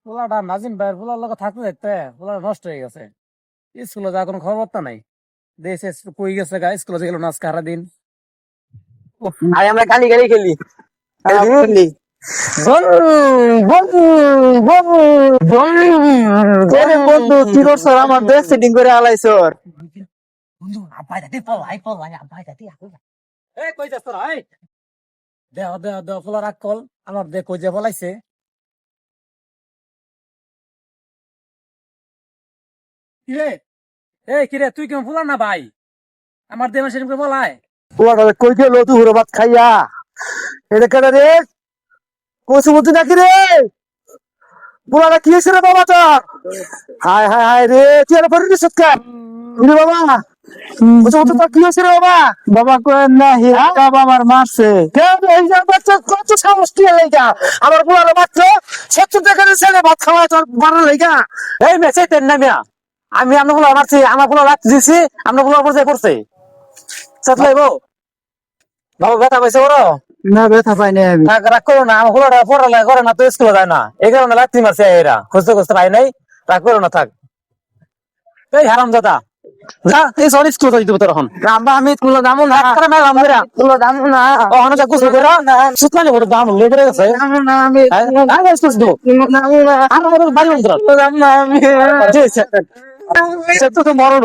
পোলাটা নাজিম ভাইয়ের পোলার লোক থাকতে থাকতে পোলাটা নষ্ট হয়ে গেছে। স্কুলে যাওয়ার কোনো খবর তো নাই। দেশে কই গেছে গা, স্কুলে গেল না আজকে সারাদিন। আরে আমরা গালি গালি খেলি খেলি বন্ধু কি করছ আমার ড্রেস সেটিং করে আলাইছ বন্ধু আব্বাই দাদি পলাই পলাই আব্বাই দাদি এই কই যাস তোরা? এই দেও দেও দেও পোলার আকল আমার দে কই যে পলাইছে। কিরে এই কিরে তুই কেমন পোলা না ভাই? আমার দে সেদিন করে পলায়। পোলাটা কই গেল তুই হুড়ো ভাত খাইয়া এটা কেন রে কইছ বুঝি নাকি রে পোলাটা কি হয়েছে রে বাবা তোর হায় হায় হায় রে তুই আর পরে দিস কেন রে বাবা কইছ বুঝি তোর কি হয়েছে রে বাবা বাবা কই না হিরা বাবা আমার মারছে কেন এই যে বাচ্চা কত সাহস কি লাগা আমার পোলাটা বাচ্চা 70 টাকা ছেলে ভাত খাওয়া তোর বাড়া লাগা এই মেসে তেন না মিয়া আমি আমরা পোলা মারছি আমার পোলা রাত দিছি আমরা পোলা পর্যায়ে করছে সাতলাইবো বাবা ব্যথা পাইছে বড় না ব্যথা পাই নাই আমি থাক রাগ করো না আমার পোলাটা পড়ালেখা করে না তো স্কুলে যায় না এই কারণে লাত্তি মারছে এরা খুঁজতে খুঁজতে পাই নাই রাগ করো না থাক এই হারাম দাদা যা এই সরি স্কুলে যাই দিব তখন রাম্বা আমি স্কুলে যাবো না করে না রামরা স্কুলে যাবো না ও হন যা কুছ করে না সুতমালে বড় দাম লেগে গেছে যাবো না আমি আগে স্কুল দিব যাবো না আমার বাড়ি বন্ধ যাবো না আমি সে তো মরণ